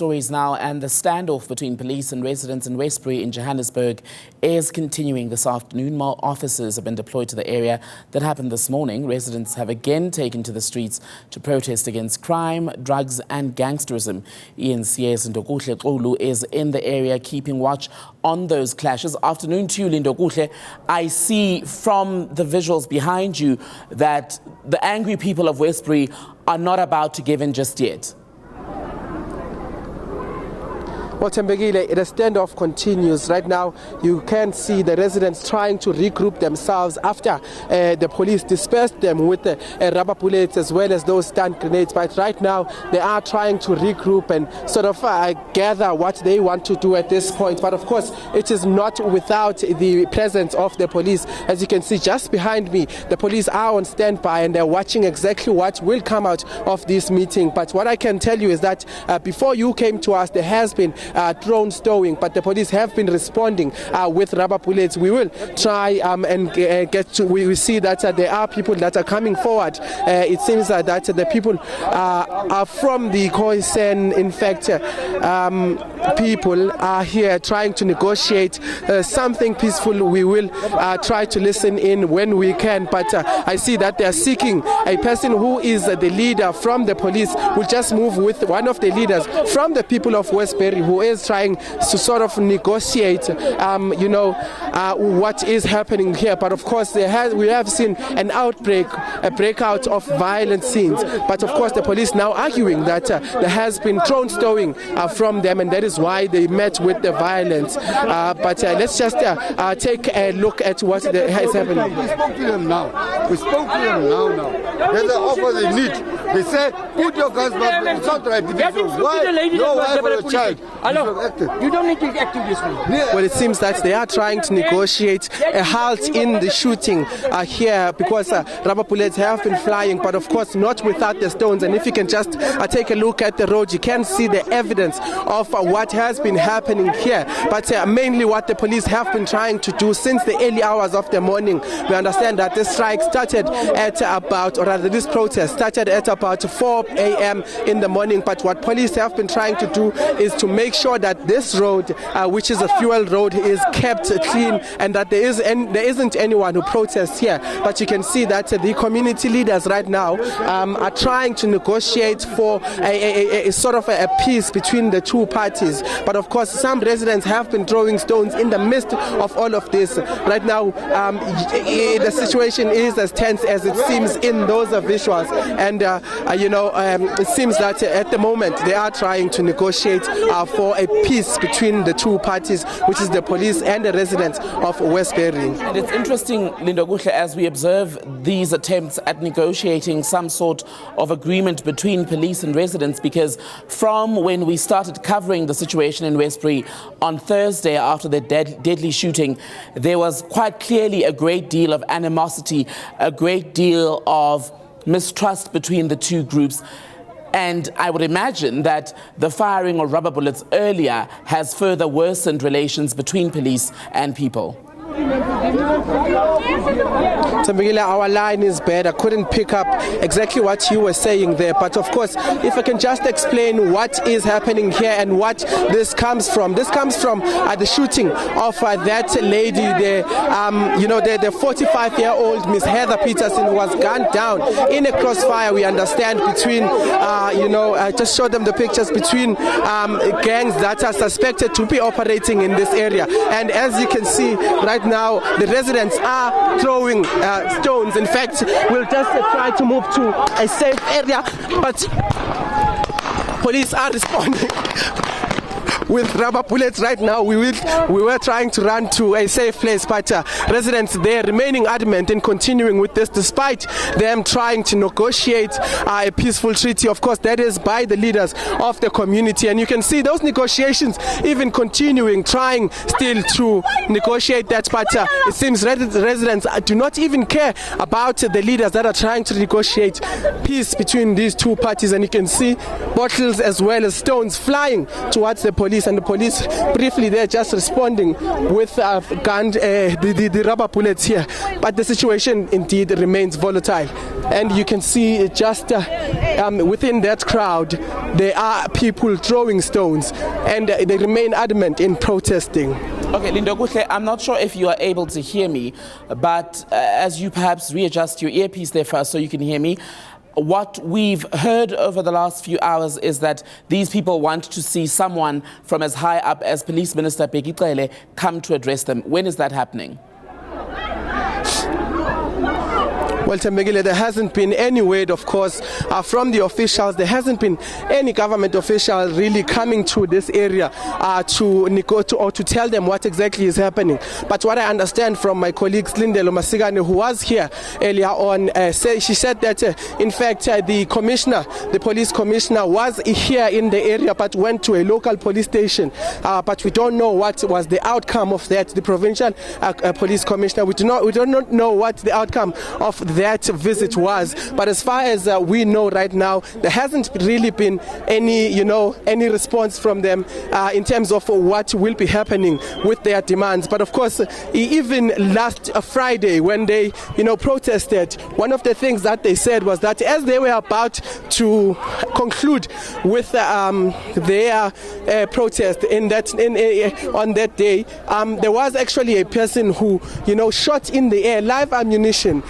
Stories now, and the standoff between police and residents in Westbury in Johannesburg is continuing this afternoon. More officers have been deployed to the area. That happened this morning. Residents have again taken to the streets to protest against crime, drugs and gangsterism. ENC's Ndokuhle Xulu is in the area keeping watch on those clashes. Afternoon to you, Ndokuhle. I see from the visuals behind you that the angry people of Westbury are not about to give in just yet. Well, Bheki Cele, the standoff continues. Right now, you can see the residents trying to regroup themselves after the police dispersed them with rubber bullets as well as those stun grenades. But right now, they are trying to regroup and sort of gather what they want to do at this point. But of course, it is not without the presence of the police. As you can see just behind me, the police are on standby and they're watching exactly what will come out of this meeting. But what I can tell you is that before you came to us, there has been drone stowing, but the police have been responding with rubber bullets. We will try and get to. We see that there are people that are coming forward. It seems that the people are from the Khoisan. In fact, people are here trying to negotiate something peaceful. We will try to listen in when we can. But I see that they are seeking a person who is the leader from the police. We'll just move with one of the leaders from the people of Westbury, who is trying to sort of negotiate, what is happening here. But of course, we have seen an outbreak, a breakout of violent scenes. But of course, the police now arguing that there has been drone stowing from them, and that is why they met with the violence. But let's just take a look at what is happening. We spoke to them now. We spoke to them now. There's an offer they need. They say, put your guns back. It's not right. Why? No wife or a child. You don't need to act this way. Well, it seems that they are trying to negotiate a halt in the shooting here because rubber bullets have been flying, but of course not without the stones. And if you can just take a look at the road, you can see the evidence of what has been happening here. But mainly what the police have been trying to do since the early hours of the morning. We understand that this strike started at about, or rather this protest started at about 4 a.m. in the morning. But what police have been trying to do is to make sure that this road, which is a fuel road, is kept clean and that there isn't anyone who protests here. But you can see that the community leaders right now are trying to negotiate for a sort of a peace between the two parties. But of course, some residents have been throwing stones in the midst of all of this. Right now, the situation is as tense as it seems in those visuals. And, it seems that at the moment they are trying to negotiate for a peace between the two parties, which is the police and the residents of Westbury. And it's interesting, Ndokuhle, as we observe these attempts at negotiating some sort of agreement between police and residents, because from when we started covering the situation in Westbury on Thursday after the deadly shooting, there was quite clearly a great deal of animosity, a great deal of mistrust between the two groups. And I would imagine that the firing of rubber bullets earlier has further worsened relations between police and people. Bheki Cele, our line is bad. I couldn't pick up exactly what you were saying there. But of course, if I can just explain what is happening here and what this comes from. This comes from the shooting of that lady, the 45-year-old Miss Heather Peterson, who was gunned down in a crossfire, we understand, between, I just showed them the pictures, between gangs that are suspected to be operating in this area. And as you can see right now, the residents are throwing stones. In fact, we'll just try to move to a safe area, but police are responding with rubber bullets right now. We were trying to run to a safe place, but residents there remaining adamant in continuing with this, despite them trying to negotiate a peaceful treaty. Of course, that is by the leaders of the community, and you can see those negotiations even continuing, trying still to negotiate that. But it seems residents do not even care about the leaders that are trying to negotiate peace between these two parties. And you can see bottles as well as stones flying towards the police. And the police briefly they're just responding with the rubber bullets here. But the situation indeed remains volatile, and you can see just within that crowd there are people throwing stones, and they remain adamant in protesting. Okay, Lindo Kuhle, I'm not sure if you are able to hear me, but as you perhaps readjust your earpiece there first so you can hear me, what we've heard over the last few hours is that these people want to see someone from as high up as Police Minister Bheki Cele come to address them. When is that happening? Well, Thembekile, there hasn't been any word, of course, from the officials. There hasn't been any government official really coming to this area to tell them what exactly is happening. But what I understand from my colleague Lindelo Masigane, who was here earlier on, she said that in fact the police commissioner was here in the area but went to a local police station. But we don't know what was the outcome of that. The provincial police commissioner, we do not know what the outcome of that visit was. But as far as we know right now, there hasn't really been any response from them in terms of what will be happening with their demands. But of course, even last Friday when they protested, one of the things that they said was that as they were about to conclude with their protest on that day, there was actually a person who shot in the air live ammunition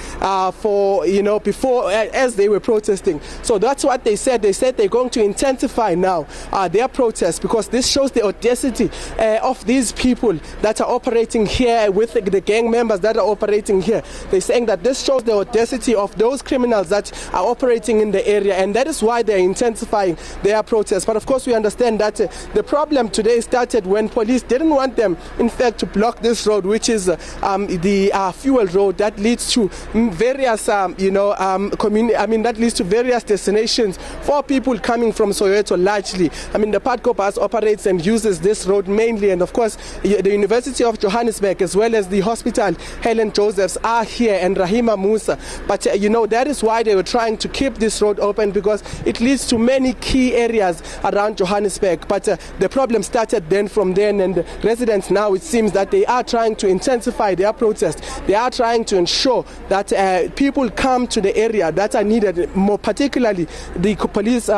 before as they were protesting. So that's what they said. They said they're going to intensify now their protest, because this shows the audacity of these people that are operating here, with the gang members that are operating here. They're saying that this shows the audacity of those criminals that are operating in the area, and that is why they're intensifying their protest. But of course we understand that the problem today started when police didn't want them, in fact, to block this road, which is the fuel road that leads to various that leads to various destinations for people coming from Soweto largely. The Patco bus operates and uses this road mainly, and of course the University of Johannesburg as well as the hospital Helen Josephs are here, and Rahima Musa. But that is why they were trying to keep this road open, because it leads to many key areas around Johannesburg. But the problem started then from then, and residents now, it seems that they are trying to intensify their protest. They are trying to ensure that people come to the area that are needed, more particularly the police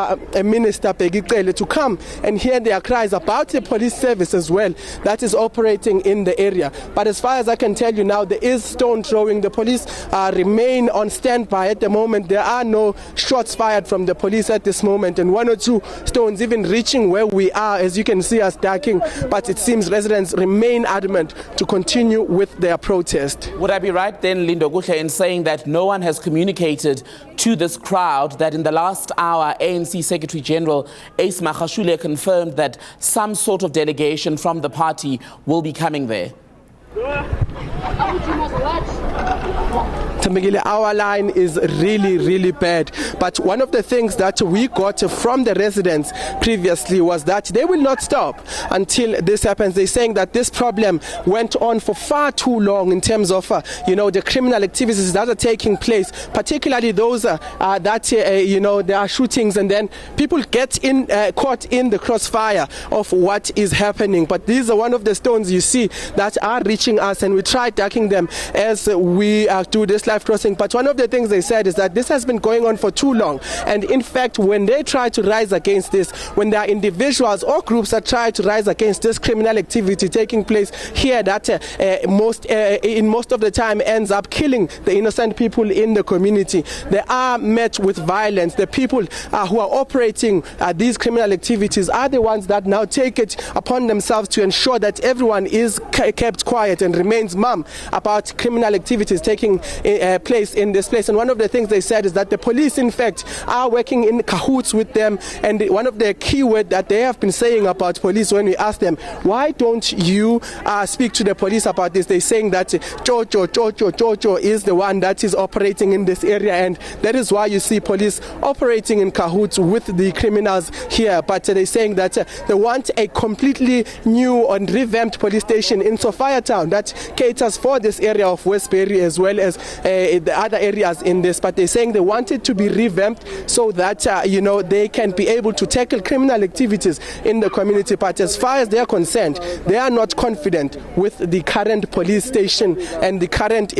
minister Bheki Cele, to come and hear their cries about the police service as well that is operating in the area. But as far as I can tell you now, there is stone throwing. The police remain on standby at the moment. There are no shots fired from the police at this moment, and one or two stones even reaching where we are, as you can see us ducking. But it seems residents remain adamant to continue with their protest. Would I be right then, Lindo Kuhle, in saying that no one has communicated to this crowd that in the last hour ANC Secretary General Ace Magashule confirmed that some sort of delegation from the party will be coming there? Thembekile, our line is really, really bad. But one of the things that we got from the residents previously was that they will not stop until this happens. They're saying that this problem went on for far too long in terms of, the criminal activities that are taking place, particularly those there are shootings, and then people get caught in the crossfire of what is happening. But these are one of the stones you see that are reaching us, and we try ducking them as we do this live crossing. But one of the things they said is that this has been going on for too long, and in fact when they try to rise against this, when there are individuals or groups that try to rise against this criminal activity taking place here, that in most of the time ends up killing the innocent people in the community, they are met with violence. The people who are operating these criminal activities are the ones that now take it upon themselves to ensure that everyone is kept quiet and remains mum about criminal activities taking place in this place. And one of the things they said is that the police in fact are working in cahoots with them, and one of the key words that they have been saying about police, when we ask them why don't you speak to the police about this, they're saying that Jojo is the one that is operating in this area, and that is why you see police operating in cahoots with the criminals here. But they're saying that they want a completely new and revamped police station in Sophia Town that caters for this area of Westbury, as well as the other areas in this, but they're saying they want it to be revamped so that they can be able to tackle criminal activities in the community. But as far as they are concerned, they are not confident with the current police station and the current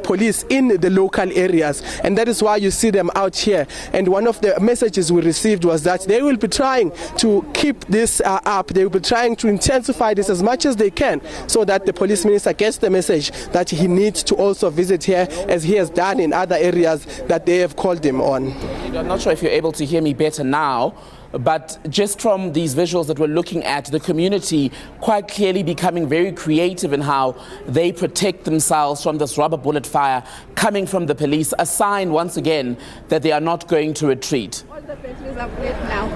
police in the local areas, and that is why you see them out here. And one of the messages we received was that they will be trying to keep this up. They will be trying to intensify this as much as they can, so that the police minister gets the message that he needs to also visit here, as he has done in other areas that they have called him on. I'm not sure if you're able to hear me better now, but just from these visuals that we're looking at, the community quite clearly becoming very creative in how they protect themselves from this rubber bullet fire coming from the police, a sign once again that they are not going to retreat. All the batteries are red now.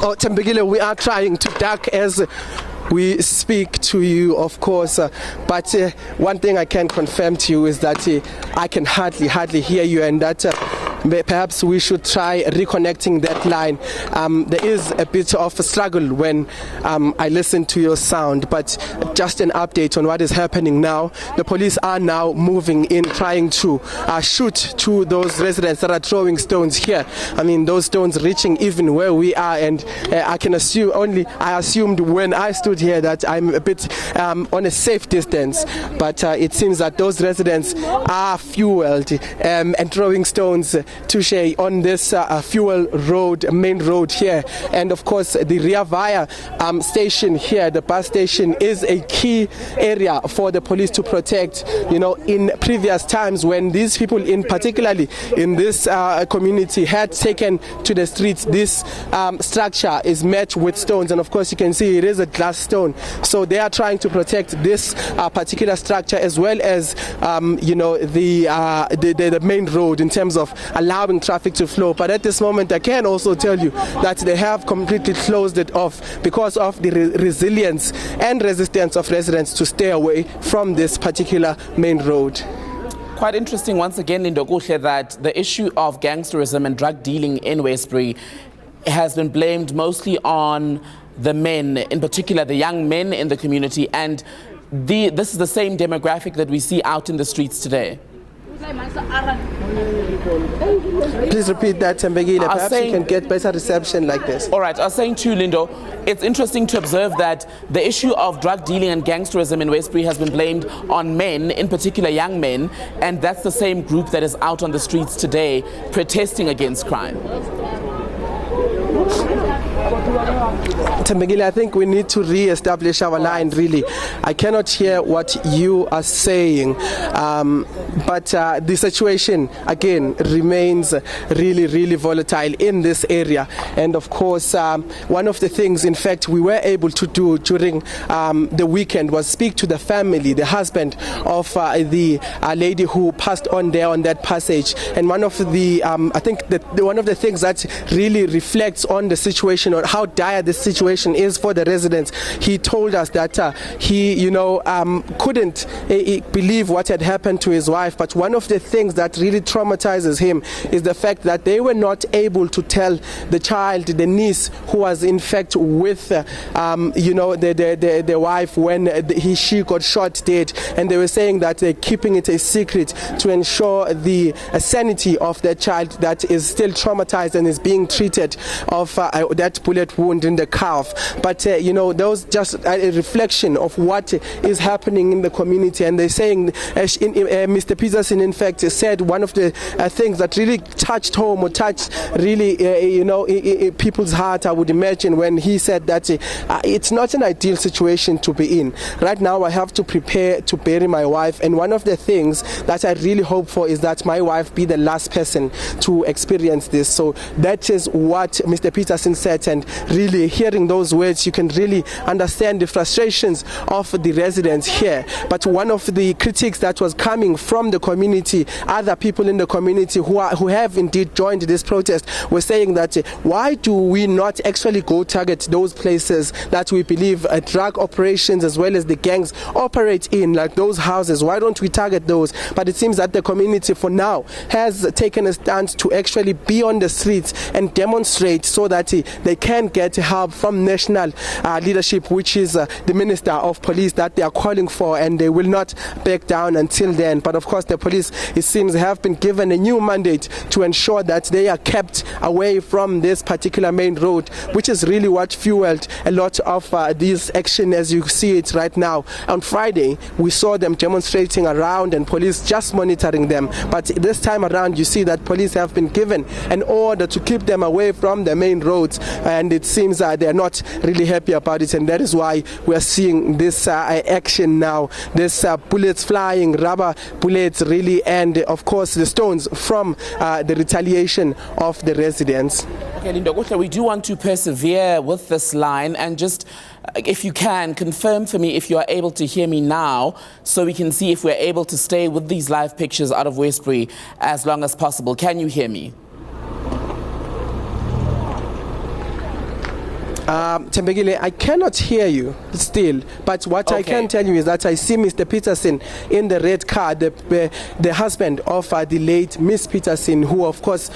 Oh, Bheki Cele, we are trying to duck as we speak to you, of course, but one thing I can confirm to you is that I can hardly hear you, and that perhaps we should try reconnecting that line. There is a bit of a struggle when I listen to your sound, but just an update on what is happening now. The police are now moving in, trying to shoot to those residents that are throwing stones here. I mean, those stones reaching even where we are, and I assumed when I stood here that I'm a bit on a safe distance, but it seems that those residents are fueled and throwing stones touche on this fuel road, main road here. And of course the Rea Vaya station here, the bus station, is a key area for the police to protect. In previous times when these people, particularly in this community, had taken to the streets, this structure is met with stones, and of course you can see it is a glass stone. So they are trying to protect this particular structure, as well as the main road, in terms of allowing traffic to flow. But at this moment I can also tell you that they have completely closed it off because of the resilience and resistance of residents to stay away from this particular main road. Quite interesting once again, Lindokuhle, that the issue of gangsterism and drug dealing in Westbury has been blamed mostly on the men, in particular the young men in the community, and this is the same demographic that we see out in the streets today. Please repeat that, Bheki Cele. Perhaps you can get better reception like this. All right, I was saying too, Lindo, it's interesting to observe that the issue of drug dealing and gangsterism in Westbury has been blamed on men, in particular young men, and that's the same group that is out on the streets today protesting against crime. Bheki Cele, I think we need to re-establish our line, really. I cannot hear what you are saying, but the situation, again, remains really volatile in this area. And of course, one of the things, in fact, we were able to do during the weekend was speak to the family, the husband of the lady who passed on there on that passage. And one of the, I think that one of the things that really reflects on the situation, or how dire this situation is for the residents, he told us that he couldn't believe what had happened to his wife. But one of the things that really traumatizes him is the fact that they were not able to tell the child, the niece, who was in fact with the wife when she got shot dead, and they were saying that they're keeping it a secret to ensure the sanity of that child that is still traumatized and is being treated of that bullet wound in the calf. But that was just a reflection of what is happening in the community. And they're saying, Mr. Peterson in fact said one of the things that really touched home, or touched really people's heart, I would imagine, when he said that it's not an ideal situation to be in. Right now I have to prepare to bury my wife, and one of the things that I really hope for is that my wife be the last person to experience this. So that is what Mr. Peterson said, and really hearing those words, you can really understand the frustrations of the residents here. But one of the critiques that was coming from the community, other people in the community who have indeed joined this protest, were saying that why do we not actually go target those places that we believe drug operations as well as the gangs operate in, like those houses? Why don't we target those? But it seems that the community for now has taken a stance to actually be on the streets and demonstrate demonstrate so that they can get help from national leadership, which is the Minister of Police that they are calling for, and they will not back down until then. But of course the police, it seems, have been given a new mandate to ensure that they are kept away from this particular main road, which is really what fueled a lot of this action as you see it right now. On Friday we saw them demonstrating around and police just monitoring them, but this time around you see that police have been given an order to keep them away from the main roads, and it seems that they're not really happy about it, and that is why we are seeing this action now. This bullets flying, rubber bullets really, and of course the stones from the retaliation of the residents. Okay, Linda Kuhle, we do want to persevere with this line, and just if you can confirm for me if you are able to hear me now, so we can see if we're able to stay with these live pictures out of Westbury as long as possible. Can you hear me? Bheki Cele, I cannot hear you still, but what I can tell you is that I see Mr. Peterson in the red car, the husband of the late Miss Peterson, who of course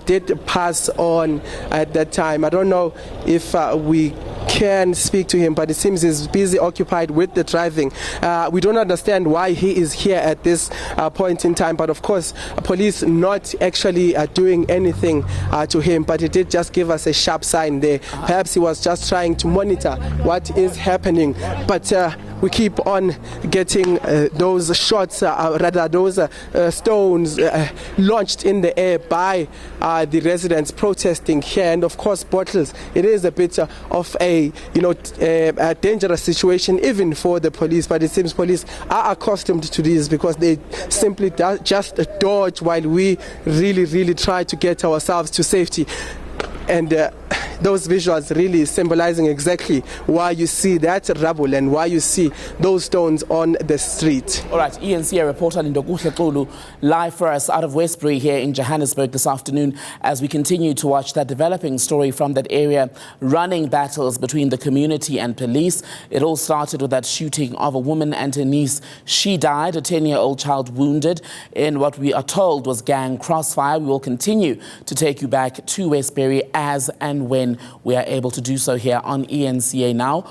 did pass on at that time. I don't know if we can speak to him, but it seems he's busy occupied with the driving. We don't understand why he is here at this point in time, but of course police not actually doing anything to him, but he did just give us a sharp sign there. Perhaps he was just trying to monitor what is happening, but we keep on getting those shots, rather those stones launched in the air by the residents protesting here, and of course bottles. It is a bit of a dangerous situation even for the police, but it seems police are accustomed to this because they simply just dodge while we really try to get ourselves to safety. And those visuals really symbolizing exactly why you see that rubble and why you see those stones on the street. All right, ENCA reporter Linda Kuhle live for us out of Westbury here in Johannesburg this afternoon as we continue to watch that developing story from that area, running battles between the community and police. It all started with that shooting of a woman and her niece. She died, a 10-year-old child wounded in what we are told was gang crossfire. We will continue to take you back to Westbury as and when we are able to do so here on ENCA Now.